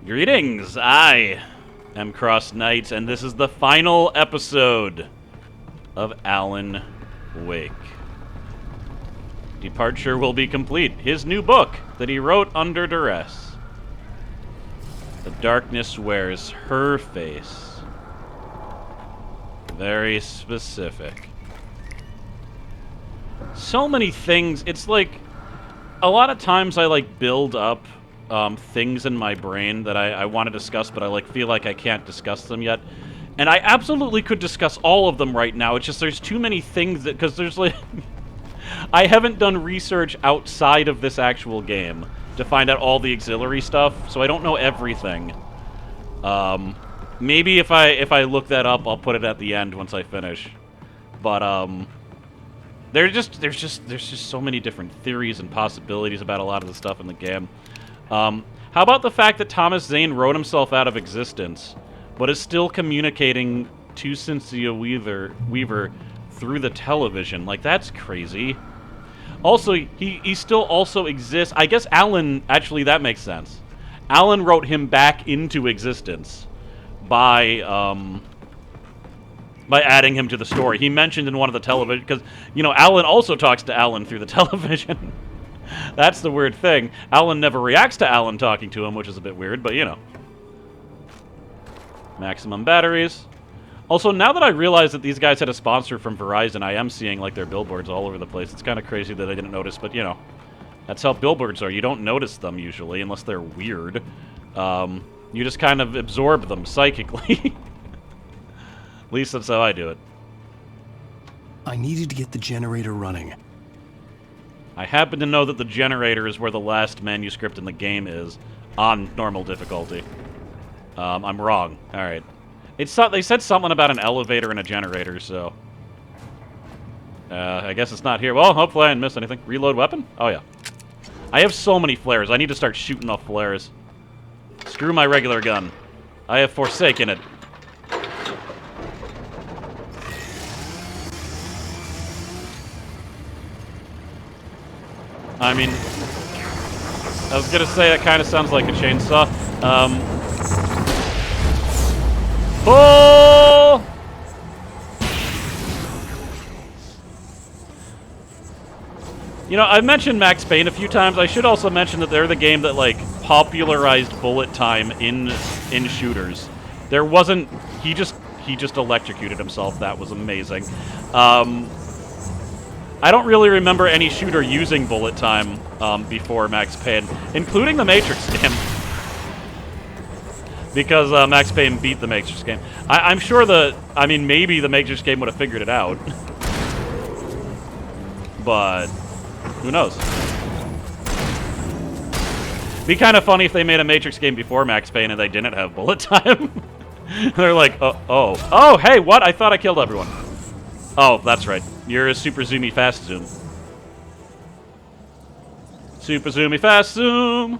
Greetings, I am Cross Knight, and this is the final episode of Alan Wake. Departure will be complete. His new book that he wrote under duress. The darkness wears her face. Very specific. So many things. It's like, a lot of times I build up things in my brain that I want to discuss, but I feel like I can't discuss them yet. And I absolutely could discuss all of them right now. It's just there's too many things that, because there's I haven't done research outside of this actual game to find out all the auxiliary stuff, so I don't know everything. Maybe if I look that up, I'll put it at the end once I finish. But there's just so many different theories and possibilities about a lot of the stuff in the game. How about the fact that Thomas Zane wrote himself out of existence, but is still communicating to Cynthia Weaver through the television? That's crazy. Also, he still also exists. I guess Alan, actually, that makes sense. Alan wrote him back into existence by adding him to the story. He mentioned in one of the television, because, Alan also talks to Alan through the television. That's the weird thing. Alan never reacts to Alan talking to him, which is a bit weird, but, Maximum batteries. Also, now that I realize that these guys had a sponsor from Verizon, I am seeing, their billboards all over the place. It's kind of crazy that I didn't notice, but, that's how billboards are. You don't notice them, usually, unless they're weird. You just kind of absorb them psychically. At least that's how I do it. I needed to get the generator running. I happen to know that the generator is where the last manuscript in the game is, on normal difficulty. I'm wrong. Alright. They said something about an elevator and a generator, so... I guess it's not here. Well, hopefully I didn't miss anything. Reload weapon? Oh, yeah. I have so many flares. I need to start shooting off flares. Screw my regular gun. I have forsaken it. I mean, I was gonna say that kind of sounds like a chainsaw. Pull! I've mentioned Max Payne a few times. I should also mention that they're the game that, popularized bullet time in shooters. There wasn't... He just electrocuted himself. That was amazing. I don't really remember any shooter using bullet time before Max Payne, including the Matrix game. Because Max Payne beat the Matrix game. I'm sure maybe the Matrix game would have figured it out. But who knows? Be kind of funny if they made a Matrix game before Max Payne and they didn't have bullet time. They're like, oh, hey, what? I thought I killed everyone. Oh, that's right. You're a super zoomy fast zoom. Super zoomy fast zoom.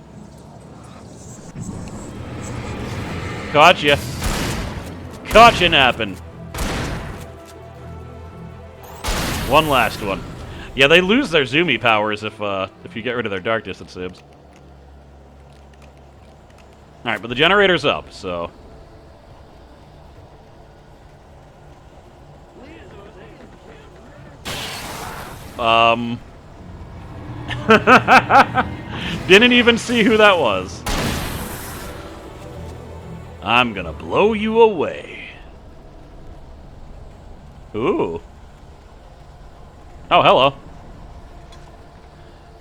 Gotcha. Gotcha napping. One last one. Yeah, they lose their zoomy powers if you get rid of their dark distance zooms. Alright, but the generator's up, so... Didn't even see who that was. I'm gonna blow you away. Ooh. Oh, hello.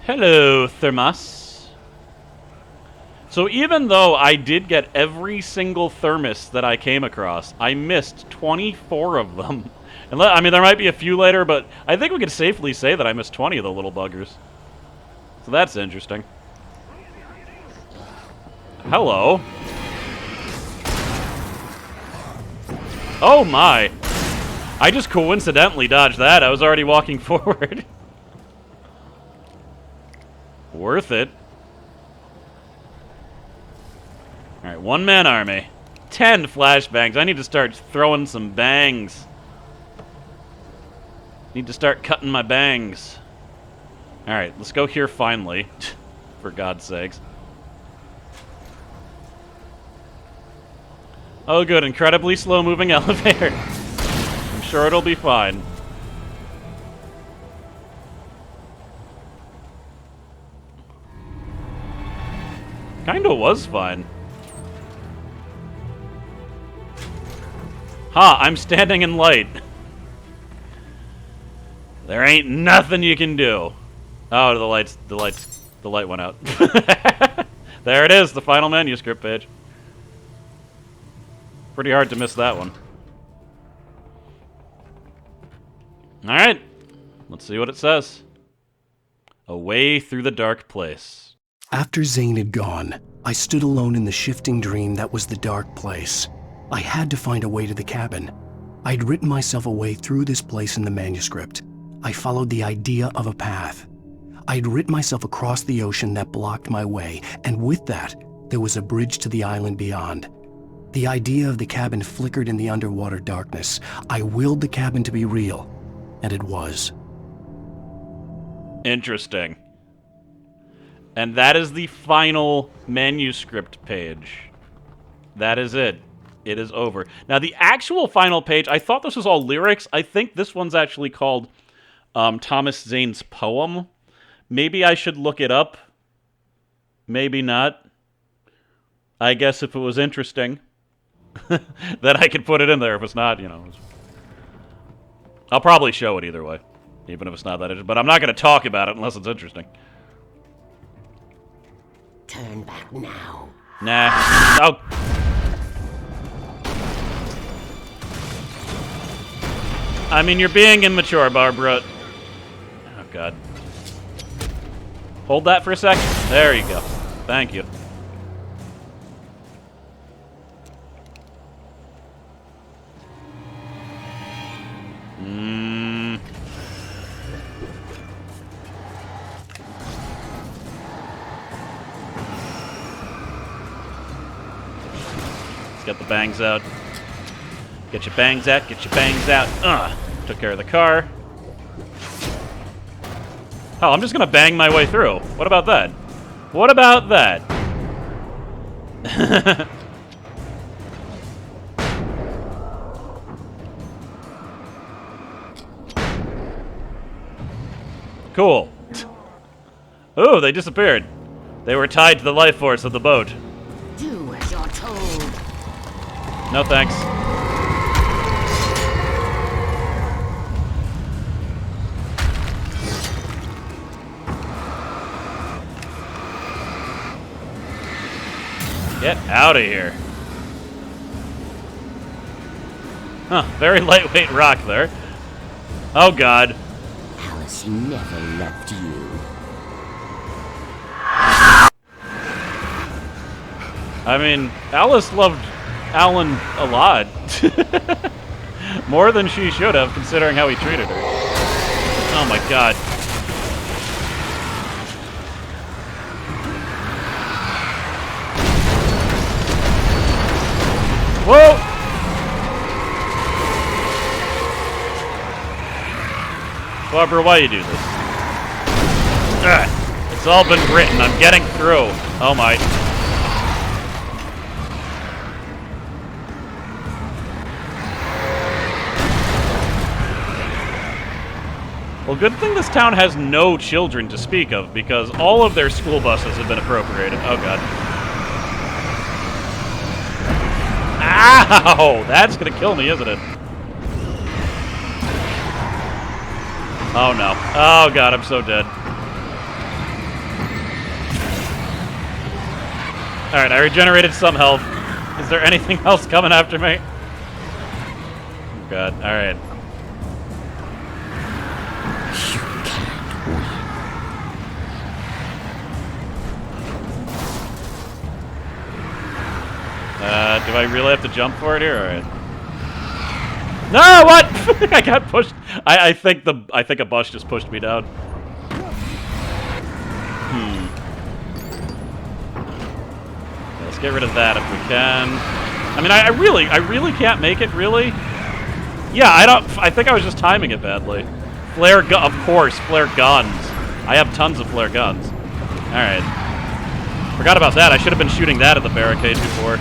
Hello, Thermos. So even though I did get every single thermos that I came across, I missed 24 of them. I mean, there might be a few later, but I think we could safely say that I missed 20 of the little buggers. So that's interesting. Hello. Oh my. I just coincidentally dodged that. I was already walking forward. Worth it. Alright, one-man army. 10 flashbangs. I need to start throwing some bangs. Need to start cutting my bangs. Alright, let's go here finally. For God's sakes. Oh, good. Incredibly slow-moving elevator. I'm sure it'll be fine. Kinda was fine. Ha! I'm standing in light. There ain't nothing you can do. Oh, the light went out. There it is, the final manuscript page. Pretty hard to miss that one. Alright, let's see what it says. A way through the dark place. After Zane had gone, I stood alone in the shifting dream that was the dark place. I had to find a way to the cabin. I'd written myself a way through this place in the manuscript. I followed the idea of a path. I'd written myself across the ocean that blocked my way, and with that, there was a bridge to the island beyond. The idea of the cabin flickered in the underwater darkness. I willed the cabin to be real, and it was. Interesting. And that is the final manuscript page. That is it. It is over. Now, the actual final page, I thought this was all lyrics. I think this one's actually called Thomas Zane's poem. Maybe I should look it up. Maybe not. I guess if it was interesting, then I could put it in there. If it's not, you know. I'll probably show it either way, even if it's not that interesting. But I'm not going to talk about it unless it's interesting. Turn back now. Nah. Oh. I mean, you're being immature, Barbara. Oh, God. Hold that for a sec. There you go. Thank you. Let's get the bangs out. Get your bangs out, get your bangs out. Took care of the car. Oh, I'm just gonna bang my way through. What about that? What about that? Cool. Oh, they disappeared. They were tied to the life force of the boat. Do as you're told. No thanks. Get out of here. Huh, very lightweight rock there. Oh, God. Alice never left you. I mean, Alice loved Alan a lot. More than she should have, considering how he treated her. Oh, my God. Whoa! Barbara, why you do this? Ugh. It's all been written. I'm getting through. Oh my. Well, good thing this town has no children to speak of, because all of their school buses have been appropriated. Oh, God. Ow! That's gonna kill me, isn't it? Oh, no. Oh, God, I'm so dead. Alright, I regenerated some health. Is there anything else coming after me? Oh, God, alright. Do I really have to jump for it here? All right. No, what? I got pushed. I think a bus just pushed me down. Okay, let's get rid of that if we can. I mean, I really can't make it. Really? Yeah, I think I was just timing it badly. Of course, flare guns. I have tons of flare guns. All right. Forgot about that. I should have been shooting that at the barricade before.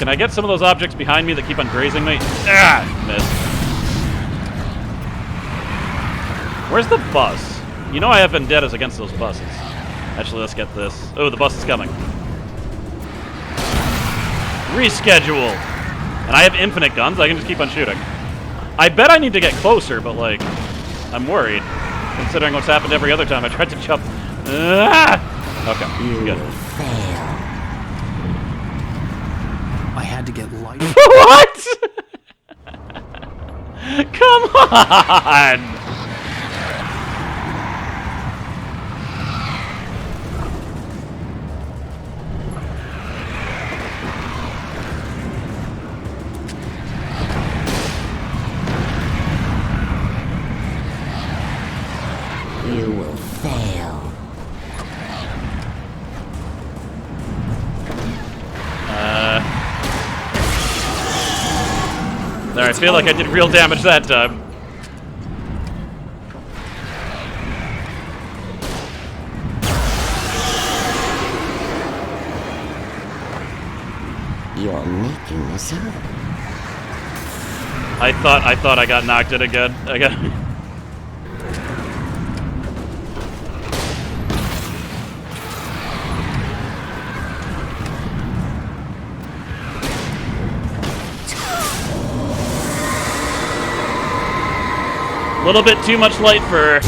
Can I get some of those objects behind me that keep on grazing me? Ah! Missed. Where's the bus? You know I have vendettas against those buses. Actually, let's get this. Oh, the bus is coming. Reschedule! And I have infinite guns. I can just keep on shooting. I bet I need to get closer, but, like, I'm worried. Considering what's happened every other time I tried to jump. Ah! Okay, good. I had to get light. What? Come on! You will fail. There, I feel like I did real damage that time. You're making this up. I thought I got knocked in again. I got. A little bit too much light for...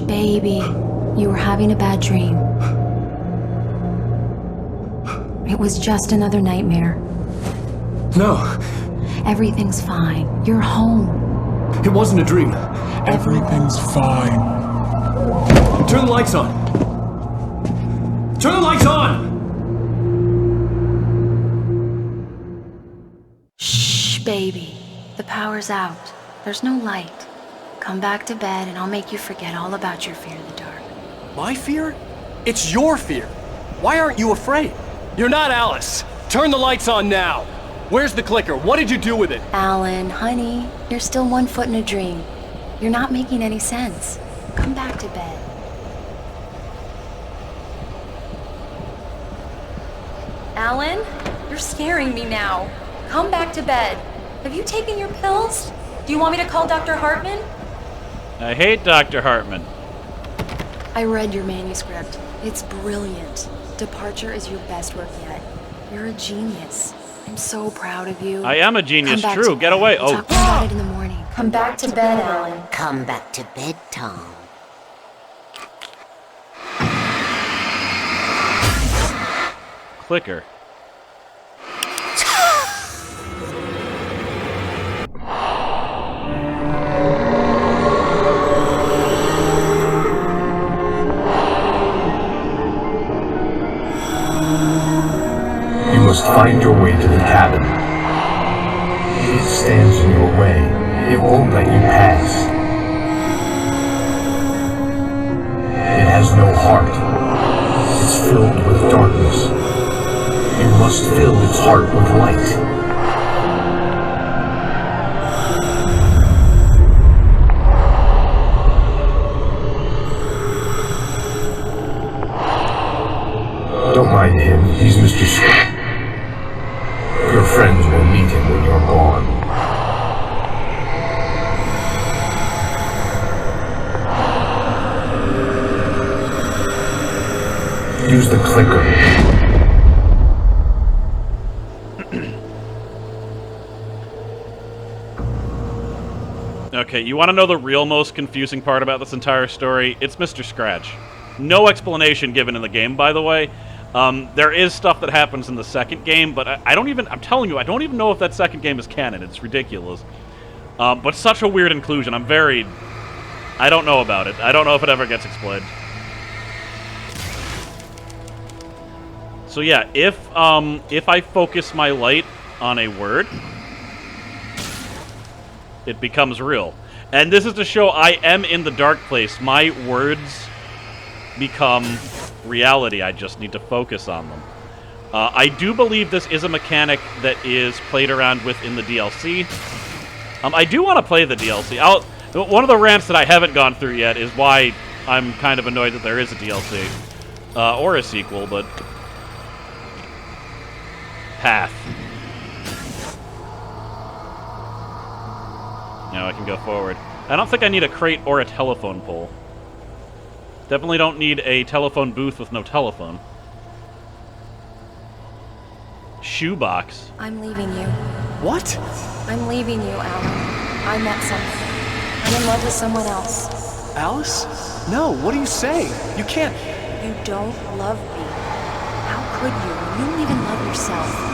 Baby, you were having a bad dream. It was just another nightmare. No, Everything's fine. You're home. it wasn't a dream. Everything's fine. Turn the lights on. Turn the lights on! Shh, baby. The power's out. There's no light. Come back to bed and I'll make you forget all about your fear of the dark. My fear? It's your fear. Why aren't you afraid? You're not Alice. Turn the lights on now. Where's the clicker? What did you do with it? Alan, honey, you're still 1 foot in a dream. You're not making any sense. Come back to bed. Alan, you're scaring me now. Come back to bed. Have you taken your pills? Do you want me to call Dr. Hartman? I hate Dr. Hartman. I read your manuscript. It's brilliant. Departure is your best work yet. You're a genius. I'm so proud of you. I am a genius, Come back true. to Get bed. away. We'll Oh. talk about it in the morning. Come back to bed, Alan. Come back to bed, Tom. Clicker. You must find your way to the cabin. It stands in your way. It won't let you pass. It has no heart. It's filled with darkness. You must fill its heart with light. Don't mind him, he's Mr. Scott. Your friends will meet him when you're gone. Use the clicker. Okay, you want to know the real most confusing part about this entire story? It's Mr. Scratch. No explanation given in the game, by the way. There is stuff that happens in the second game, but I don't even... I'm telling you, I don't even know if that second game is canon. It's ridiculous. But such a weird inclusion. I'm very... I don't know about it. I don't know if it ever gets explained. So yeah, if I focus my light on a word, it becomes real. And this is to show I am in the dark place. My words become reality. I just need to focus on them. I do believe this is a mechanic that is played around with in the DLC. I do want to play the DLC. One of the rants that I haven't gone through yet is why I'm kind of annoyed that there is a DLC. Or a sequel, but... Path. Now I can go forward. I don't think I need a crate or a telephone pole. Definitely don't need a telephone booth with no telephone. Shoebox. I'm leaving you. What? I'm leaving you, Alan. I met someone. I'm in love with someone else. Alice? No, what are you saying? You can't... You don't love me. How could you? You don't even love yourself.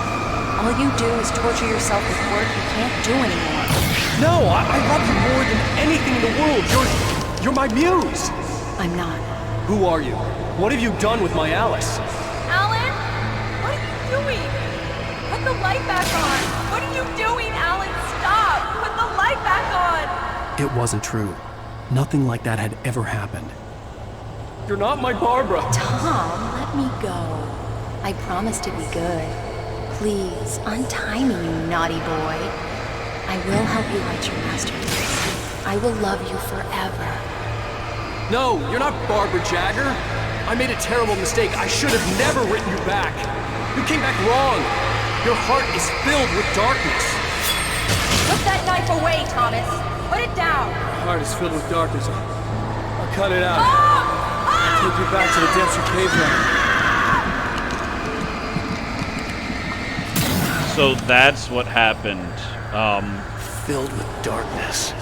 All you do is torture yourself with work you can't do anymore. No, I love you more than anything in the world. You're my muse. I'm not. Who are you? What have you done with my Alice? Alan? What are you doing? Put the light back on. What are you doing, Alan? Stop! Put the light back on! It wasn't true. Nothing like that had ever happened. You're not my Barbara. Tom, let me go. I promise to be good. Please, untie me, you naughty boy. I will help you write your masterpiece. I will love you forever. No, you're not Barbara Jagger. I made a terrible mistake. I should have never written you back. You came back wrong. Your heart is filled with darkness. Put that knife away, Thomas. Put it down. My heart is filled with darkness. I'll cut it out. I'll take you back to the depths you came from. So that's what happened. Filled with darkness.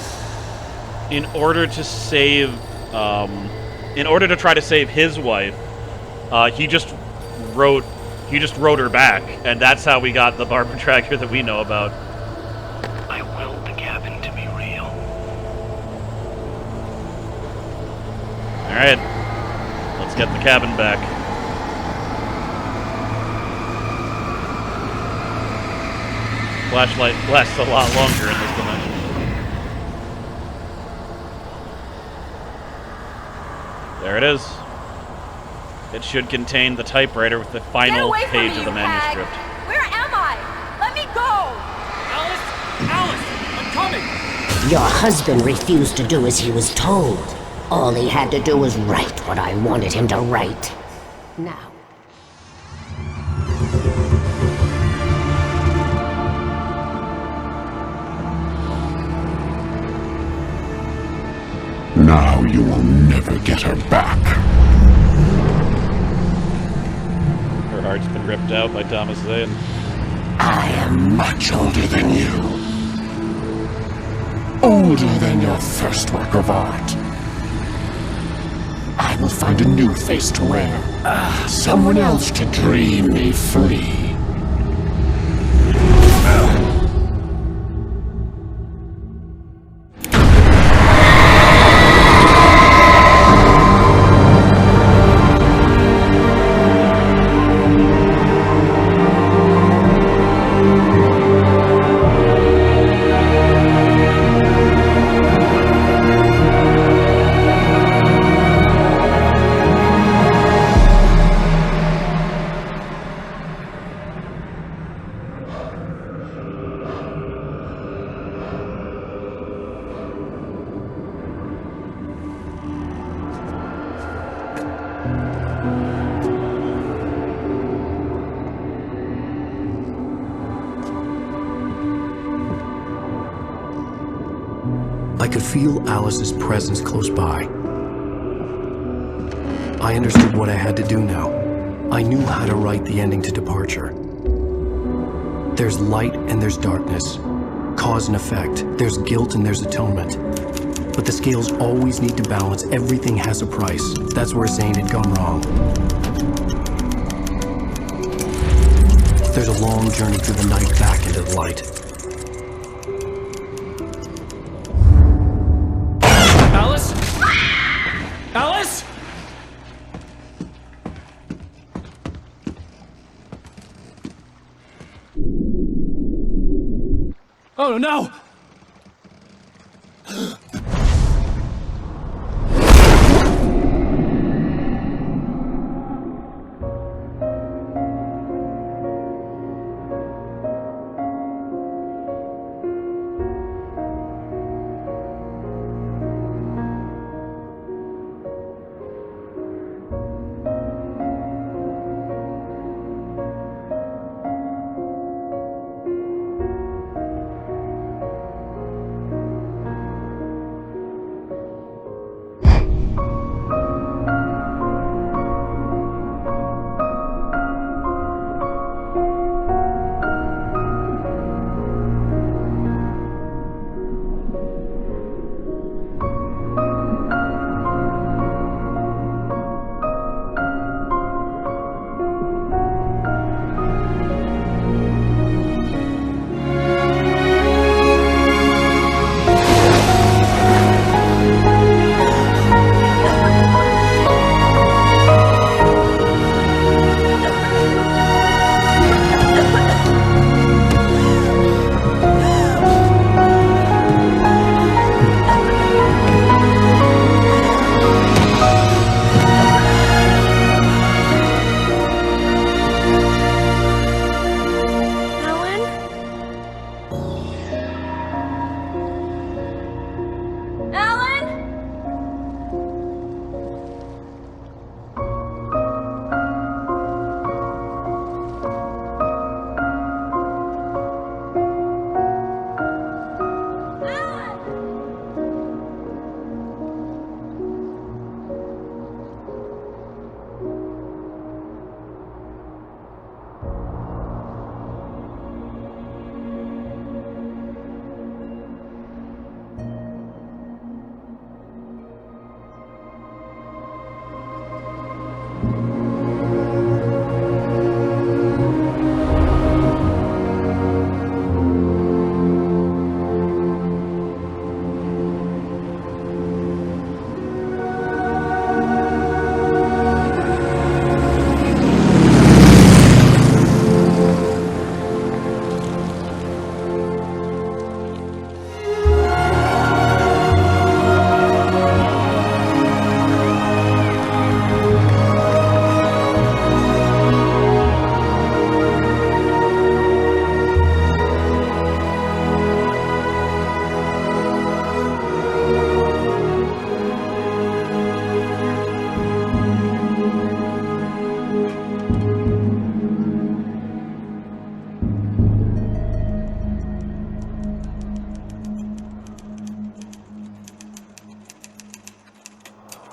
In order to save, in order to try to save his wife, he just wrote her back, and that's how we got the Barbara Tracker that we know about. I willed the cabin to be real. All right, let's get the cabin back. Flashlight lasts a lot longer in this dimension. There it is. It should contain the typewriter with the final page of the manuscript. Where am I? Let me go! Alice! Alice! I'm coming! Your husband refused to do as he was told. All he had to do was write what I wanted him to write. Now. Now you will never get her back. Her heart's been ripped out by Thomas Zane. I am much older than you. Older than your first work of art. I will find a new face to wear. Someone else to dream me free. I could feel Alice's presence close by. I understood what I had to do now. I knew how to write the ending to Departure. There's light and there's darkness. Cause and effect. There's guilt and there's atonement. But the scales always need to balance. Everything has a price. That's where Zane had gone wrong. There's a long journey through the night back into the light. Alice? Alice? Oh no!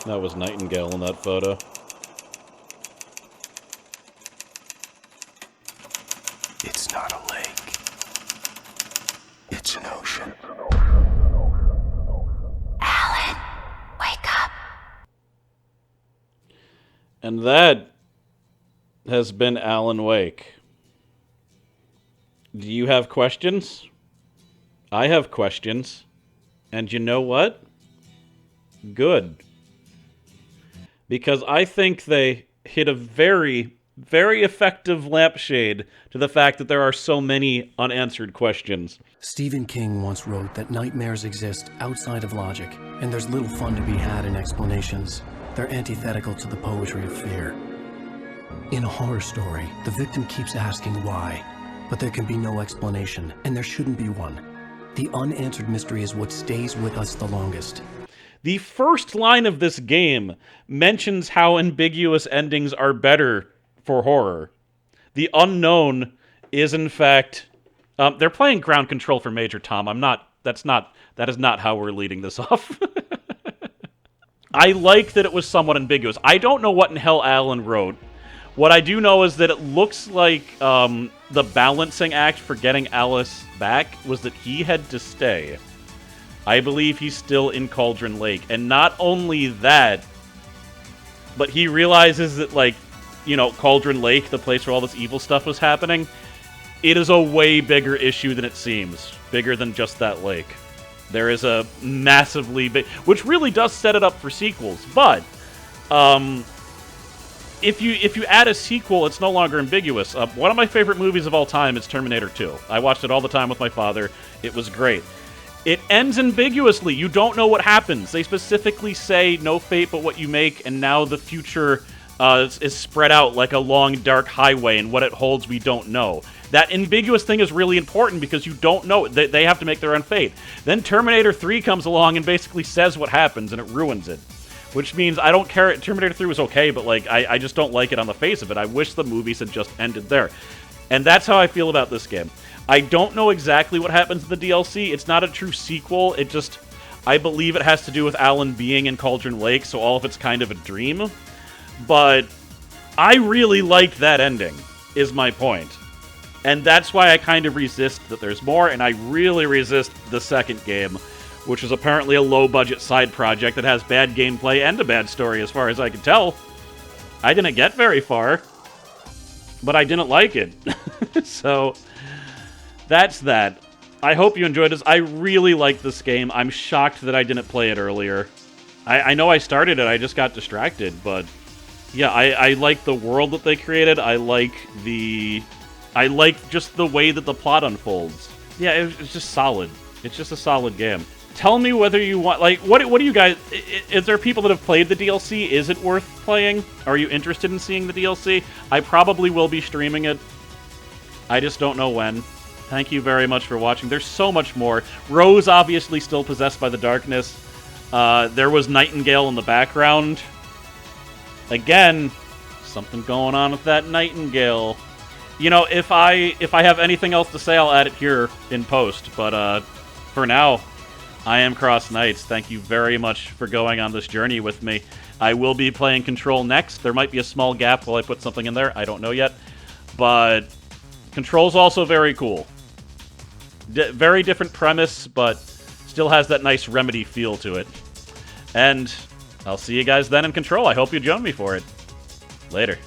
That was Nightingale in that photo. It's not a lake. It's an ocean. Alan, wake up. And that has been Alan Wake. Do you have questions? I have questions. And you know what? Good. Because I think they hit a very, very effective lampshade to the fact that there are so many unanswered questions. Stephen King once wrote that nightmares exist outside of logic, and there's little fun to be had in explanations. They're antithetical to the poetry of fear. In a horror story, the victim keeps asking why, but there can be no explanation, and there shouldn't be one. The unanswered mystery is what stays with us the longest. The first line of this game mentions how ambiguous endings are better for horror. The unknown is, in fact... they're playing ground control for Major Tom. That is not how we're leading this off. I like that it was somewhat ambiguous. I don't know what in hell Alan wrote. What I do know is that it looks like the balancing act for getting Alice back was that he had to stay. I believe he's still in Cauldron Lake. And not only that, but he realizes that, like, you know, Cauldron Lake, the place where all this evil stuff was happening, it is a way bigger issue than it seems. Bigger than just that lake. There is a massively big... Which really does set it up for sequels. But, if you add a sequel, it's no longer ambiguous. One of my favorite movies of all time is Terminator 2. I watched it all the time with my father. It was great. It ends ambiguously. You don't know what happens. They specifically say, no fate but what you make, and now the future is spread out like a long, dark highway, and what it holds we don't know. That ambiguous thing is really important because you don't know. They have to make their own fate. Then Terminator 3 comes along and basically says what happens, and it ruins it. Which means I don't care. Terminator 3 was okay, but like I just don't like it on the face of it. I wish the movies had just ended there. And that's how I feel about this game. I don't know exactly what happens in the DLC. It's not a true sequel. It just... I believe it has to do with Alan being in Cauldron Lake, so all of it's kind of a dream. But I really liked that ending, is my point. And that's why I kind of resist that there's more, and I really resist the second game, which is apparently a low-budget side project that has bad gameplay and a bad story, as far as I can tell. I didn't get very far, but I didn't like it. So, that's that. I hope you enjoyed this. I really like this game. I'm shocked that I didn't play it earlier. I know I started it, I just got distracted, but... Yeah, I like the world that they created. I like just the way that the plot unfolds. Yeah, it's just solid. It's just a solid game. Tell me whether you want... Like, what do you guys... Is there people that have played the DLC? Is it worth playing? Are you interested in seeing the DLC? I probably will be streaming it. I just don't know when. Thank you very much for watching. There's so much more. Rose obviously still possessed by the darkness. There was Nightingale in the background. Again, something going on with that Nightingale. You know, if I have anything else to say, I'll add it here in post. But for now, I am Cross Knights. Thank you very much for going on this journey with me. I will be playing Control next. There might be a small gap while I put something in there. I don't know yet. But Control's also very cool. Very different premise, but still has that nice Remedy feel to it. And I'll see you guys then in Control. I hope you join me for it. Later.